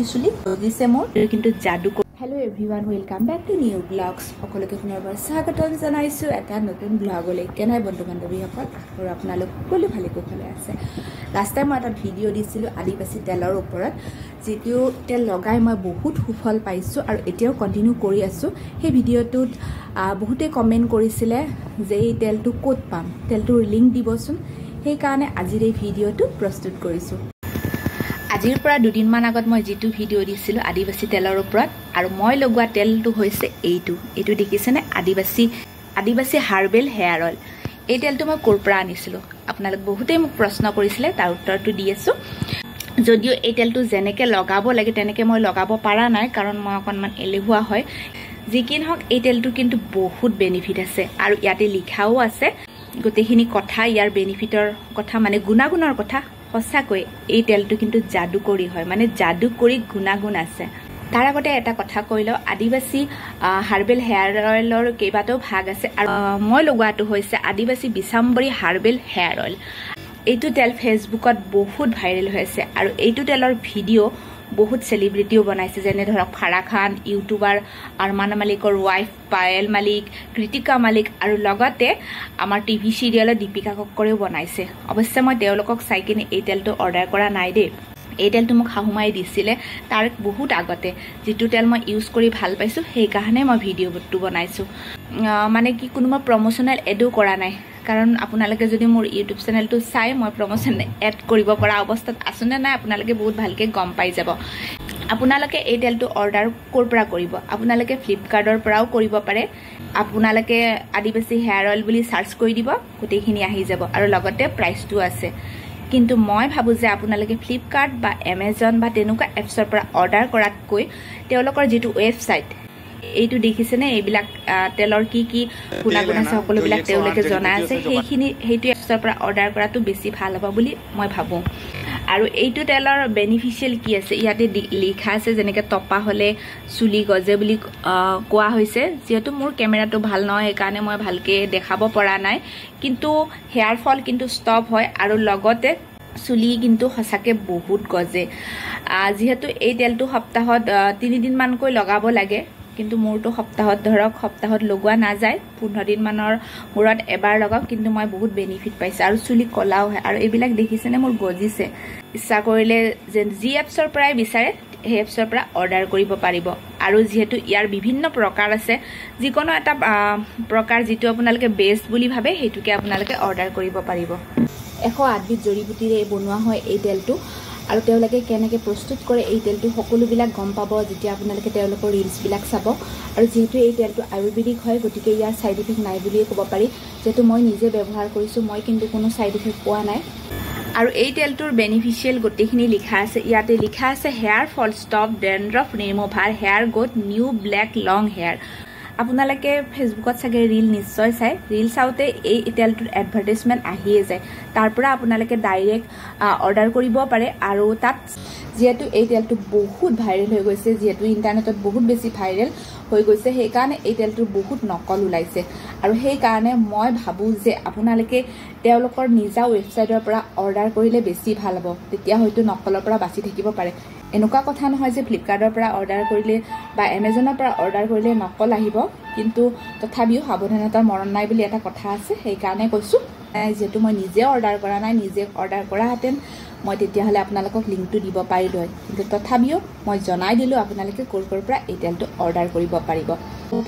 চিকুটি চুলি গজিছে মোৰ কিন্তু যাদু। Hello' everyone, welcome back to new blogs. সকলোকে পুনৰবাৰ স্বাগতম জনাইছোঁ এটা নতুন ব্লগলৈ। কেনে বন্ধু বান্ধৱীসকল, আৰু আপোনালোক সকলো ভালে কুশলে আছে। লাষ্ট টাইম মই এটা ভিডিঅ' দিছিলোঁ আদিবাসী তেলৰ ওপৰত, যিটো তেল লগাই মই বহুত সুফল পাইছোঁ আৰু এতিয়াও কণ্টিনিউ কৰি আছোঁ। সেই ভিডিঅ'টোত বহুতে কমেণ্ট কৰিছিলে যে এই তেলটো ক'ত পাম, তেলটোৰ লিংক দিবচোন। সেইকাৰণে আজিৰ এই ভিডিঅ'টো প্ৰস্তুত কৰিছোঁ। আজিৰ পৰা দুদিনমান আগত মই যিটো ভিডিঅ' দিছিলোঁ আদিবাসী তেলৰ ওপৰত, আৰু মই লগোৱা তেলটো হৈছে এইটো দেখিছেনে, আদিবাসী হাৰ্বেল হেয়াৰ অইল। এই তেলটো মই ক'ৰ পৰা আনিছিলোঁ আপোনালোক বহুতেই মোক প্ৰশ্ন কৰিছিলে, তাৰ উত্তৰটো দি আছোঁ। যদিও এই তেলটো যেনেকৈ লগাব লাগে তেনেকৈ মই লগাব পৰা নাই, কাৰণ মই অকণমান এলেহুৱা হয়। যি কি নহওক এই তেলটোৰ কিন্তু বহুত বেনিফিট আছে, আৰু ইয়াতে লিখাও আছে গোটেইখিনি কথা, ইয়াৰ বেনিফিটৰ কথা, মানে গুণাগুণৰ কথা। সঁচাকৈ এই তেলটো কিন্তু যাদুকৰী হয়, মানে যাদুকৰী গুণাগুণ আছে। তাৰ আগতে এটা কথা কৈ লওঁ, আদিবাসী হাৰ্বেল হেয়াৰ অইলৰ কেইবাটাও ভাগ আছে, আৰু মই লগোৱাটো হৈছে আদিবাসী বিশাম্বৰী হাৰ্বেল হেয়াৰ অইল। এইটো তেল ফেচবুকত বহুত ভাইৰেল হৈ আছে, আৰু এইটো তেলৰ ভিডিঅ' বহুত চেলিব্ৰিটিও বনাইছে, যেনে ধৰক ফাৰা খান, ইউটিউবাৰ আৰমান মালিকৰ ৱাইফ পায়েল মালিক, কৃতিকা মালিক, আৰু লগতে আমাৰ টিভি চিৰিয়েলৰ দীপিকা কক্কৰেও বনাইছে। অৱশ্যে মই তেওঁলোকক চাই কিনে এই তেলটো অৰ্ডাৰ কৰা নাই দেই। এই তেলটো মোক শাহুমাই দিছিলে তাৰ বহুত আগতে, যিটো তেল মই ইউজ কৰি ভাল পাইছোঁ, সেইকাৰণে মই ভিডিঅ'টো বনাইছোঁ। মানে কি কোনো মই প্ৰমোচনেল এডো কৰা নাই, কাৰণ আপোনালোকে যদি মোৰ ইউটিউব চেনেলটো চাই মই প্ৰমোচন এড কৰিব পৰা অৱস্থাত আছোঁ নে নাই আপোনালোকে বহুত ভালকৈ গম পাই যাব। আপোনালোকে এই তেলটো অৰ্ডাৰ ক'ৰ পৰা কৰিব, আপোনালোকে ফ্লিপকাৰ্টৰ পৰাও কৰিব পাৰে। আপোনালোকে আদিবাসী হেয়াৰ অইল বুলি চাৰ্চ কৰি দিব, গোটেইখিনি আহি যাব, আৰু লগতে প্ৰাইচটো আছে। কিন্তু মই ভাবোঁ যে আপোনালোকে ফ্লিপকাৰ্ট বা এমেজন বা তেনেকুৱা এপছৰ পৰা অৰ্ডাৰ কৰাতকৈ তেওঁলোকৰ যিটো ৱেবছাইট, এইটো দেখিছেনে, এইবিলাক তেলৰ কি কি গুণাগুণ আছে সকলোবিলাক তেওঁলোকে জনাই আছে, সেইটো এপছৰ পৰা অৰ্ডাৰ কৰাটো বেছি ভাল হ'ব বুলি মই ভাবোঁ। আৰু এইটো তেলৰ বেনিফিচিয়েল কি আছে ইয়াতে লিখা আছে, যেনেকৈ টপা হ'লে চুলি গজে বুলি কোৱা হৈছে। যিহেতু মোৰ কেমেৰাটো ভাল নহয়, সেইকাৰণে মই ভালকৈ দেখাব পৰা নাই, কিন্তু হেয়াৰ ফল কিন্তু ষ্টপ হয়, আৰু লগতে চুলি কিন্তু সঁচাকৈ বহুত গজে। যিহেতু এই তেলটো সপ্তাহত 3 দিনমানকৈ লগাব লাগে, কিন্তু মোৰতো সপ্তাহত লগোৱা নাযায়, 15 দিনমানৰ মূৰত এবাৰ লগাওঁ, কিন্তু মই বহুত বেনিফিট পাইছোঁ, আৰু চুলি ক'লাও হয়। আৰু এইবিলাক দেখিছেনে মোৰ গজিছে। ইচ্ছা কৰিলে যেন যি এপছৰ পৰাই বিচাৰে সেই এপছৰ পৰা অৰ্ডাৰ কৰিব পাৰিব। আৰু যিহেতু ইয়াৰ বিভিন্ন প্ৰকাৰ আছে, যিকোনো এটা প্ৰকাৰ যিটো আপোনালোকে বেষ্ট বুলি ভাবে সেইটোকে আপোনালোকে অৰ্ডাৰ কৰিব পাৰিব। 108 বিধ জড়িবুটিৰে বনোৱা হয় এই তেলটো, আৰু তেওঁলোকে কেনেকৈ প্ৰস্তুত কৰে এই তেলটো সকলোবিলাক গম পাব যেতিয়া আপোনালোকে তেওঁলোকৰ ৰিলছবিলাক চাব। আৰু যিহেতু এই তেলটো আয়ুৰ্বেদিক হয়, গতিকে ইয়াৰ ছাইড ইফেক্ট নাই বুলিয়ে ক'ব পাৰি। যিহেতু মই নিজে ব্যৱহাৰ কৰিছোঁ, মই কিন্তু কোনো ছাইড ইফেক্ট পোৱা নাই। আৰু এই তেলটোৰ বেনিফিচিয়েল গোটেইখিনি লিখা আছে, ইয়াতে লিখা আছে hair fall stop, dandruff remover, hair growth, new black long hair. আপোনালোকে ফেচবুকত চাগে ৰিল নিশ্চয় চাই, ৰিল চাওঁতে এই তেলটোৰ এডভাৰটাইজমেণ্ট আহিয়ে যায়, তাৰ পৰা আপোনালোকে ডাইৰেক্ট অৰ্ডাৰ কৰিব পাৰে। আৰু তাত যিহেতু এই তেলটো বহুত ভাইৰেল হৈ গৈছে, যিহেতু ইণ্টাৰনেটত বহুত বেছি ভাইৰেল হৈ গৈছে, সেইকাৰণে এই তেলটোৰ বহুত নকল ওলাইছে। আৰু সেইকাৰণে মই ভাবোঁ যে আপোনালোকে তেওঁলোকৰ নিজা ৱেবছাইটৰ পৰা অৰ্ডাৰ কৰিলে বেছি ভাল হ'ব, তেতিয়া হয়তো নকলৰ পৰা বাচি থাকিব পাৰে। এনেকুৱা কথা নহয় যে ফ্লিপকাৰ্টৰ পৰা অৰ্ডাৰ কৰিলে বা এমেজনৰ পৰা অৰ্ডাৰ কৰিলে নকল আহিব, কিন্তু তথাপিও সাৱধানতাৰ মৰণ নাই বুলি এটা কথা আছে, সেইকাৰণে কৈছোঁ। যিহেতু মই নিজে অৰ্ডাৰ কৰা নাই, নিজে অৰ্ডাৰ কৰাহেঁতেন মই তেতিয়াহ'লে আপোনালোকক লিংকটো দিব পাৰিলোঁ হয়, কিন্তু তথাপিও মই জনাই দিলোঁ আপোনালোকে ক'ৰ পৰা এই তেলটো অৰ্ডাৰ কৰিব পাৰিব।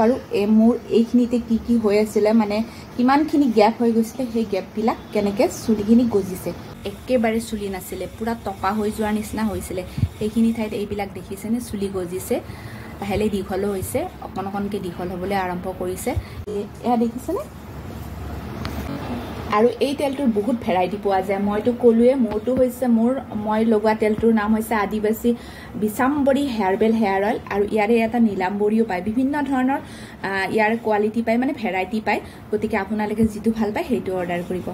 আৰু মোৰ এইখিনিতে কি কি হৈ আছিলে, মানে কিমানখিনি গেপ হৈ গৈছিলে, সেই গেপবিলাক কেনেকৈ চুলিখিনি গজিছে। একেবাৰে চুলি নাছিলে, পূৰা টপা হৈ যোৱাৰ নিচিনা হৈছিলে, সেইখিনি ঠাইত এইবিলাক দেখিছেনে চুলি গজিছে, লাহে লাহে দীঘলো হৈছে, অকণকৈ দীঘল হ'বলৈ আৰম্ভ কৰিছে, এয়া দেখিছেনে। আৰু এই তেলটোৰ বহুত ভেৰাইটি পোৱা যায়, মইতো ক'লোৱে মোৰটো হৈছে মই লগোৱা তেলটোৰ নাম হৈছে আদিবাসী বিশাম্বৰী হাৰ্বেল হেয়াৰ অইল, আৰু ইয়াৰে এটা নীলাম্বৰীও পায়, বিভিন্ন ধৰণৰ ইয়াৰ কোৱালিটি পায়, মানে ভেৰাইটি পায়। গতিকে আপোনালোকে যিটো ভাল পায় সেইটো অৰ্ডাৰ কৰিব।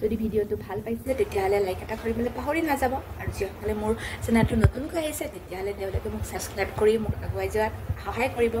যদি ভিডিঅ'টো ভাল পাইছে তেতিয়াহ'লে লাইক এটা কৰিবলৈ পাহৰি নাযাব, আৰু যিসকলে মোৰ চেনেলটো নতুনকৈ আহিছে তেতিয়াহ'লে তেওঁলোকে মোক ছাবস্ক্ৰাইব কৰি মোক আগুৱাই যোৱাত সহায় কৰিব।